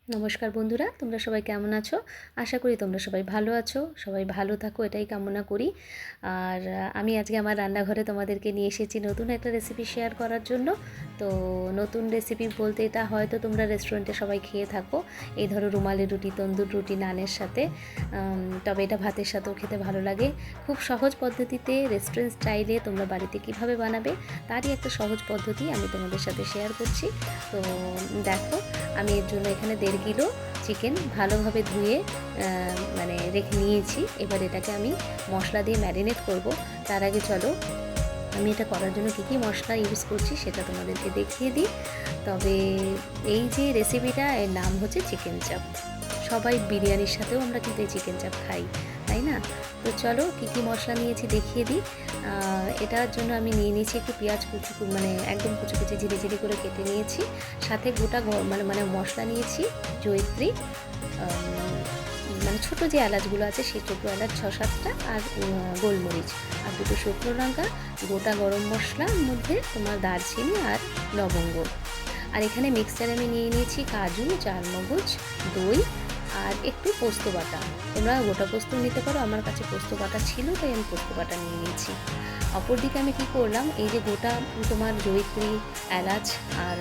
নমস্কার বন্ধুরা, তোমরা সবাই কেমন আছো? আশা করি তোমরা সবাই ভালো আছো, সবাই ভালো থাকো এটাই কামনা করি। আর আমি আজকে আমার রান্নাঘরে তোমাদেরকে নিয়ে এসেছি নতুন একটা রেসিপি শেয়ার করার জন্য। তো নতুন রেসিপি বলতে এটা হয়তো তোমরা রেস্টুরেন্টে সবাই খেয়ে থাকো, এই ধরো রুমালি রুটি, তন্দুর রুটি, নানের সাথে। তবে এটা ভাতের সাথেও খেতে ভালো লাগে। খুব সহজ পদ্ধতিতে রেস্টুরেন্ট স্টাইলে তোমরা বাড়িতে কিভাবে বানাবে তারই একটা সহজ পদ্ধতি আমি তোমাদের সাথে শেয়ার করছি। তো দেখো, আমি এর জন্য এখানে 1.5 কিলো চিকেন ভালোভাবে ধুয়ে রেখে নিয়েছি। এবার এটাকে আমি মশলা দিয়ে ম্যারিনেট করব। তার আগে চলো আমি এটা করার জন্য কী কী মশলা ইউজ করছি সেটা তোমাদেরকে দেখিয়ে দিই। তবে এই যে রেসিপিটা, এর নাম হচ্ছে চিকেন চাপ। সবাই বিরিয়ানির সাথেও আমরা কিন্তু এই চিকেন চাপ খাই, তাই না? তো চলো কী কী মশলা নিয়েছি দেখিয়ে দিই। এটার জন্য আমি নিয়ে নিয়েছি একটু পেঁয়াজ একদম কুচি কুচি ঝিরি ঝিরি করে কেটে নিয়েছি। সাথে গোটা মশলা নিয়েছি জয়িত্রী, ছোটো যে এলাচগুলো আছে সেই ছোটো এলাচ 6-7টা, আর গোলমরিচ, আর 2টো শুকনো লঙ্কা, গোটা গরম মশলার মধ্যে তোমার দারচিনি আর লবঙ্গ। আর এখানে মিক্সচারে আমি নিয়ে নিয়েছি কাজু, চারমগজ, দই আর একটু পোস্ত বাটা। তোমরা গোটা পোস্ত নিতে পারো, আমার কাছে পোস্ত বাটা ছিল তাই আমি পোস্ত বাটা নিয়ে নিয়েছি। অপরদিকে আমি কি করলাম, এই যে গোটা তোমার জয়িত্রী, এলাচ আর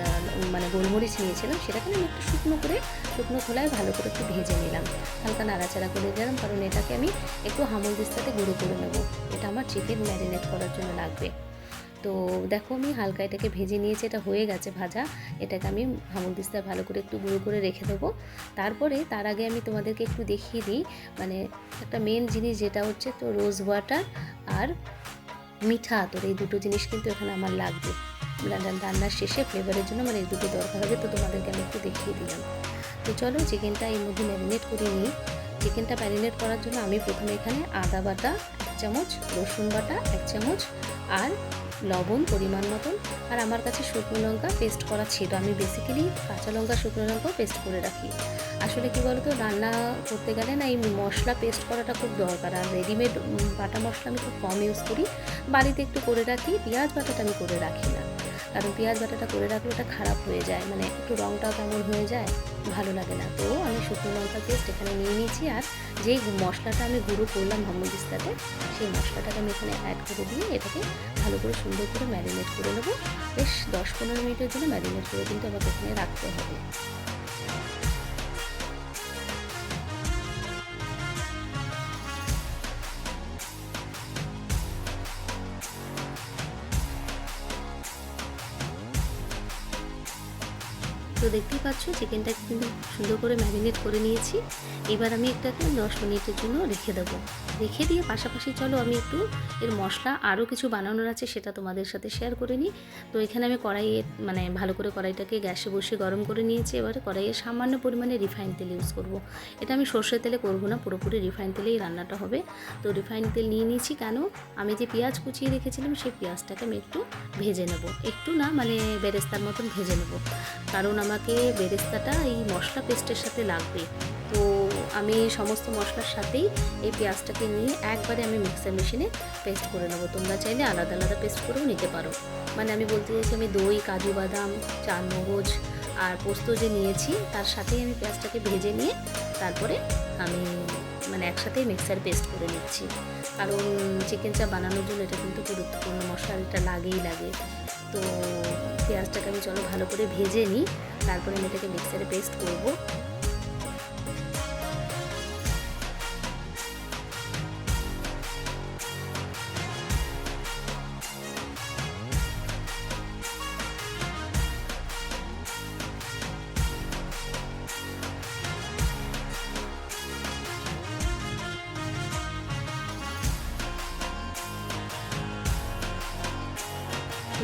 গোলমরিচ নিয়েছিলাম, সেটাকে আমি একটু শুকনো খোলায় ভালো করে একটু ভেজে নিলাম, হালকা নাড়াচাড়া করে দিলাম, কারণ এটাকে আমি একটু হামলদিস্তাতে গুঁড়ো করে নেব। এটা আমার চিকেন ম্যারিনেট করার জন্য লাগবে। তো দেখো আমি হালকা এটাকে ভেজে নিয়েছি, এটা হয়ে গেছে ভাজা। এটাকে আমি হামলদিস্তায় ভালো করে একটু গুঁড়ো করে রেখে দেবো। তার আগে আমি তোমাদেরকে একটু দেখিয়ে দিই, একটা মেন জিনিস যেটা হচ্ছে তো রোজ ওয়াটার আর মিঠা আতর, এই দুটো জিনিস কিন্তু এখানে আমার লাগবে রান্নার শেষে ফ্লেভারের জন্য। এই দুটো দরকার হবে, তো তোমাদেরকে আমি একটু দেখিয়ে দিলাম। তো চলো চিকেনটা এর মধ্যে ম্যারিনেট করে নিই। চিকেনটা ম্যারিনেট করার জন্য আমি প্রথমে এখানে আদা বাটা 1 চামচ, রসুন বাটা 1 চামচ, আর লবণ পরিমাণ মতন, আর আমার কাছে শুকনো লঙ্কা পেস্ট করা ছিল। আমি বেসিক্যালি কাঁচা লঙ্কা শুকনো লঙ্কাও পেস্ট করে রাখি। আসলে কি বলতো, রান্না করতে গেলে না এই মশলা পেস্ট করাটা খুব দরকার। আর রেডিমেড বাটা মশলা আমি খুব কম ইউজ করি, বাড়িতে একটু করে রাখি। পেঁয়াজ বাটাটা আমি করে রাখি না, কারণ পেঁয়াজ বাটাটা করে রাখলে ওটা খারাপ হয়ে যায়, একটু রঙটাও কেমন হয়ে যায়, ভালো লাগে না। তো আমি শুকনো লঙ্কা পেস্ট এখানে নিয়ে নিয়েছি, আর যেই মশলাটা আমি গুঁড়ো করলাম হামলদিস্তাতে, সেই মশলাটাকে আমি এখানে অ্যাড করে দিয়ে এটাকে ভালো করে সুন্দর করে ম্যারিনেট করে নেবো। বেশ 10-15 মিনিটের জন্য ম্যারিনেট করে কিন্তু আমাকে এখানে রাখতে হবে। তো দেখতেই পাচ্ছ চিকেনটাকে কিন্তু সুন্দর করে ম্যারিনেট করে নিয়েছি। এবার আমি এটাকে 10 মিনিটের জন্য রেখে দেবো। রেখে দিয়ে পাশাপাশি চলো আমি একটু এর মশলা আরও কিছু বানানোর আছে সেটা তোমাদের সাথে শেয়ার করে নিই। তো এখানে আমি কড়াইয়ে ভালো করে কড়াইটাকে গ্যাসে বসিয়ে গরম করে নিয়েছি। এবারে কড়াইয়ে সামান্য পরিমাণে রিফাইন তেল ইউজ করব। এটা আমি সর্ষের তেলে করবো না, পুরোপুরি রিফাইন তেলেই রান্নাটা হবে। তো রিফাইন তেল নিয়ে নিয়েছি, কেন আমি যে পেঁয়াজ কুচিয়ে রেখেছিলাম সেই পেঁয়াজটাকে আমি একটু ভেজে নেব, একটু না বেরেস্তার মতন ভেজে নেব, কারণ আমাকে বেরেস্তাটা এই মশলা পেস্টের সাথে লাগবে। তো আমি সমস্ত মশলার সাথেই এই পেঁয়াজটাকে নিয়ে একবারে আমি মিক্সার মেশিনে পেস্ট করে নেবো। তোমরা চাইলে আলাদা আলাদা পেস্ট করেও নিতে পারো। আমি বলতে চাইছি, আমি দই, কাজু বাদাম, চারমগজ আর পোস্ত যে নিয়েছি তার সাথেই আমি পেঁয়াজটাকে ভেজে নিয়ে তারপরে আমি একসাথেই মিক্সার পেস্ট করে নিচ্ছি, কারণ চিকেন চাপ বানানোর জন্য এটা কিন্তু গুরুত্বপূর্ণ মশলা, এটা লাগেই লাগে। তো পেঁয়াজটাকে আমি চলো ভালো করে ভেজে নিই, তারপরে আমি এটাকে মিক্সারে পেস্ট করব।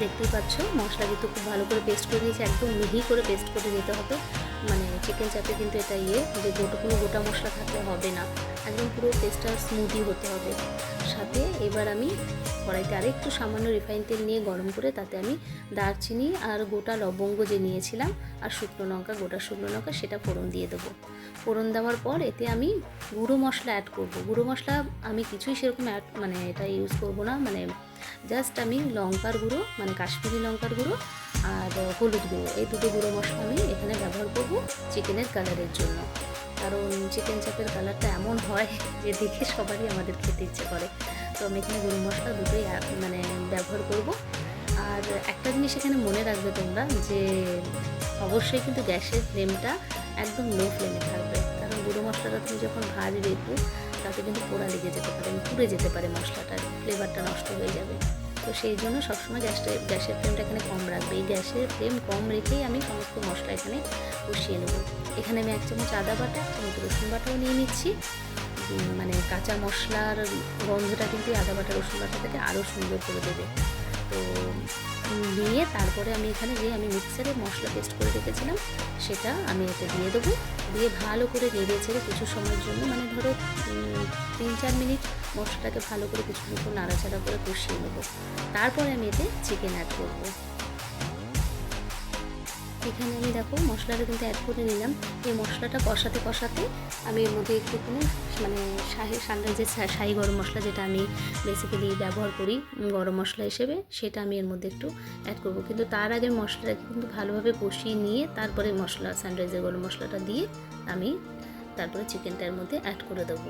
দেখতেই পাচ্ছ মশলা কিন্তু খুব ভালো করে পেস্ট করে নিয়েছি, একদম মিহি করে পেস্ট করে নিতে হবে। চিকেন চাপে কিন্তু এটা যে কোনো গোটা মশলা থাকলে হবে না, একদম পুরো পেস্টটা স্মুথই হতে হবে। সাথে এবার আমি কড়াইতে আরেকটু সামান্য রিফাইন তেল নিয়ে গরম করে তাতে আমি দারচিনি আর গোটা লবঙ্গ যে নিয়েছিলাম আর গোটা শুকনো লঙ্কা সেটা ফোড়ন দিয়ে দেবো। ফোড়ন দেওয়ার পর এতে আমি গুঁড়ো মশলা অ্যাড করব। গুঁড়ো মশলা আমি কিছুই সেরকম এটা ইউজ করব না, জাস্ট আমি লঙ্কার গুঁড়ো, কাশ্মীরি লঙ্কার গুঁড়ো আর হলুদ গুঁড়ো, এই দুটো গুঁড়ো মশলা আমি এখানে ব্যবহার করব চিকেনের কালারের জন্য। কারণ চিকেন চাপের কালারটা এমন হয় যে দেখে সবারই আমাদের খেতে ইচ্ছে করে। তো আমি এখানে গুঁড়ো মশলা দুটোই মানে ব্যবহার করব। আর একটা জিনিস এখানে মনে রাখবে তোমরা, যে অবশ্যই কিন্তু গ্যাসের ফ্লেমটা একদম লো ফ্লেমে থাকবে। কারণ গুঁড়ো মশলাটা তুমি যখন ভাজবে একটু, তাতে কিন্তু পোড়া লেগে যেতে পারে, পুড়ে যেতে পারে, মশলাটার ফ্লেভারটা নষ্ট হয়ে যাবে। তো সেই জন্য সবসময় গ্যাসের ফ্লেমটা এখানে কম রাখবে। এই গ্যাসের ফ্লেম কম রেখেই আমি সমস্ত মশলা এখানে কষিয়ে নেব। এখানে আমি 1 চামচ আদা বাটা, 1 চামচ রসুন বাটাও নিয়ে নিচ্ছি। মানে কাঁচা মশলার গন্ধটা কিন্তু আদা বাটা রসুন বাটা থেকে আরও সুন্দর করে দেবে। তো নিয়ে তারপরে আমি এখানে যে আমি মিক্সারে মশলা পেস্ট করে রেখেছিলাম সেটা আমি এতে দিয়ে দেবো। দিয়ে ভালো করে নেড়ে ছেড়ে কিছু সময়ের জন্য, মানে ধরো 3-4 মিনিট মশলাটাকে ভালো করে কিছুক্ষণ নাড়াচাড়া করে কষিয়ে নেবো। তারপরে আমি এতে চিকেন অ্যাড করবো। এখানে আমি দেখো মশলাটা কিন্তু অ্যাড করে নিলাম। এই মশলাটা কষাতে কষাতে আমি এর মধ্যে একটুখানি মানে সানরাইজের শাহি গরম মশলা, যেটা আমি বেসিক্যালি ব্যবহার করি গরম মশলা হিসেবে, সেটা আমি এর মধ্যে একটু অ্যাড করব। কিন্তু তার আগে মশলাটাকে কিন্তু ভালোভাবে কষিয়ে নিয়ে তারপরে সানরাইজের গরম মশলাটা দিয়ে আমি তারপরে চিকেনটা এর মধ্যে অ্যাড করে দেবো।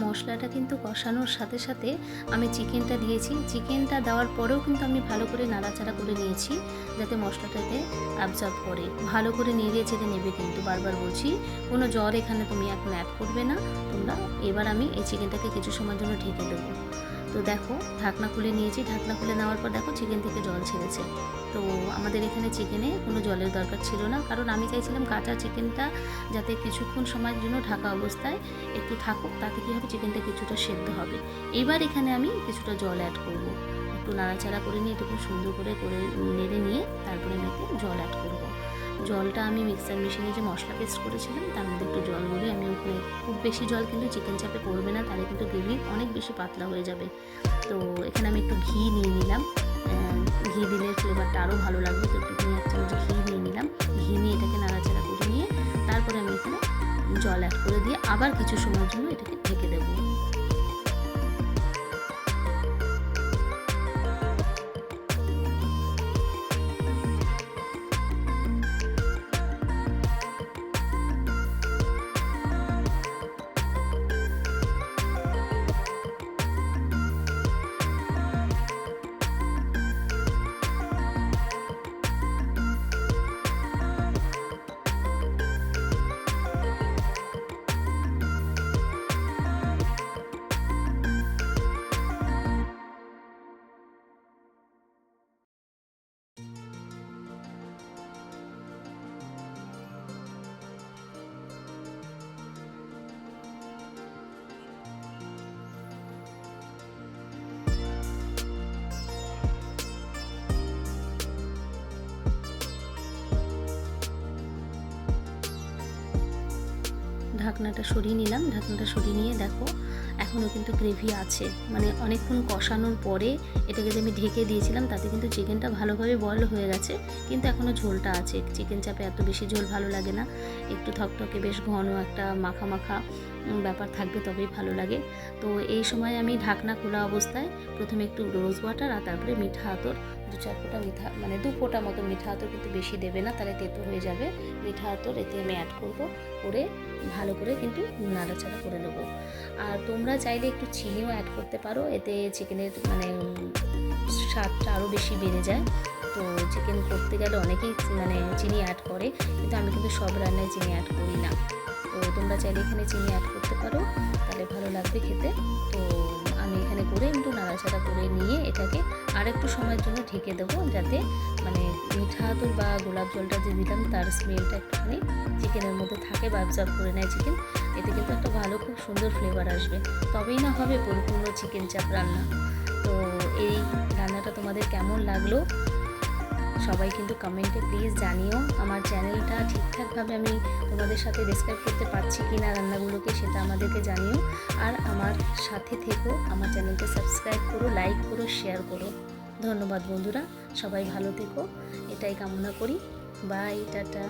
মশলাটা কিন্তু কষানোর সাথে সাথে আমি চিকেনটা দিয়েছি। চিকেনটা দেওয়ার পরেও কিন্তু আমি ভালো করে নাড়াচাড়া করে নিয়েছি, যাতে মশলাটাতে অ্যাবজর্ব করে। ভালো করে নেড়ে চেড়ে নেবে, কিন্তু বারবার বলছি কোনো জল এখানে তুমি এখন অ্যাড করবে না তোমরা। এবার আমি এই চিকেনটাকে কিছু সময়ের জন্য ঢেকে দেবো। তো দেখো ঢাকনা খুলে নিয়েছি, ঢাকনা খুলে নেওয়ার পর দেখো চিকেন থেকে জল ছেড়েছে। তো আমাদের এখানে চিকেনে কোনো জলের দরকার ছিল না, কারণ আমি চাইছিলাম কাঁচা চিকেনটা যাতে কিছুক্ষণ সময়ের জন্য ঢাকা অবস্থায় একটু থাকুক, তাতে কী হবে চিকেনটা কিছুটা সেদ্ধ হবে। এবার এখানে আমি কিছুটা জল অ্যাড করব, একটু নাড়াচাড়া করে নিয়ে একটু সুন্দর করে নেড়ে নিয়ে তারপরে আমি এতে জল অ্যাড করব। জলটা আমি মিক্সার মেশিনে যে মশলা পেস্ট করেছিলাম তার মধ্যে একটু জল বলে আমি ওখানে, খুব বেশি জল কিন্তু চিকেন চাপে পড়বে না, তাহলে কিন্তু গ্রেভি অনেক বেশি পাতলা হয়ে যাবে। তো এখানে আমি একটু ঘি নিয়ে নিলাম, ঘি দিলে ফ্লেভারটা আরও ভালো লাগবে। তো একটু 1 চামচ ঘি নিয়ে নিলাম। ঘি নিয়ে এটাকে নাড়াচাড়া করে নিয়ে তারপরে আমি এখানে জল অ্যাড করে দিয়ে আবার কিছু সময়ের জন্য এটাকে ঢেকে দেবো। ঢাকনাটা সরিয়ে নিলাম। ঢাকনাটা সরিয়ে নিয়ে দেখো এখনও কিন্তু গ্রেভি আছে, মানে অনেকক্ষণ কষানোর পরে এটাকে যে আমি ঢেকে দিয়েছিলাম তাতে কিন্তু চিকেনটা ভালোভাবে বয়েল হয়ে গেছে, কিন্তু এখনও ঝোলটা আছে। চিকেন চাপে এত বেশি ঝোল ভালো লাগে না, একটু থকথকে বেশ ঘন একটা মাখা মাখা ব্যাপার থাকবে তবেই ভালো লাগে। তো এই সময় আমি ঢাকনা খোলা অবস্থায় প্রথমে একটু রোজ ওয়াটার আর তারপরে মিঠা আতর 2-4 ফোঁটা মিঠা, মানে 2 ফোঁটা মতো মিঠা আতর, কিন্তু বেশি দেবে না তাহলে তেতো হয়ে যাবে। মিঠা আতর এতে আমি অ্যাড করব, করে ভালো করে কিন্তু নাড়াচাড়া করে নেবো। আর তোমরা চাইলে একটু চিনিও অ্যাড করতে পারো, এতে চিকেনের মানে স্বাদটা আরও বেশি বেড়ে যায়। তো চিকেন করতে গেলে অনেকেই মানে চিনি অ্যাড করে, কিন্তু আমি কিন্তু সব রান্নায় চিনি অ্যাড করি না। তো তোমরা চাইলে এখানে চিনি অ্যাড করতে পারো, তাহলে ভালো লাগবে খেতে। তো আমি এখানে করে একটু নাড়াচাড়া করে নিয়ে এটাকে আর একটু সময়ের জন্য ঢেকে দেবো, যাতে মানে মিঠা আতর বা গোলাপ জলটা যে দিলাম তার স্মেলটা একটুখানি চিকেনের মধ্যে থাকে বা অ্যাবজর্ব করে নেয় চিকেন। এতে কিন্তু একটা ভালো খুব সুন্দর ফ্লেভার আসবে, তবেই না হবে পরিপূর্ণ চিকেন চাপ রান্না। তো এই রান্নাটা তোমাদের কেমন লাগলো সবাই কিন্তু কমেন্টে প্লিজ জানিও। আমার চ্যানেলটা ঠিকঠাকভাবে আমি তোমাদের সাথে ডেসক্রাইব করতে পারছি কি না রান্নাগুলোকে, সেটা আমাদেরকে জানিও। আর আমার সাথে থেকো, আমার চ্যানেলকে সাবস্ক্রাইব করো, লাইক করো, শেয়ার করো। ধন্যবাদ বন্ধুরা, সবাই ভালো থেকো, এটাই কামনা করি। Bye, tata.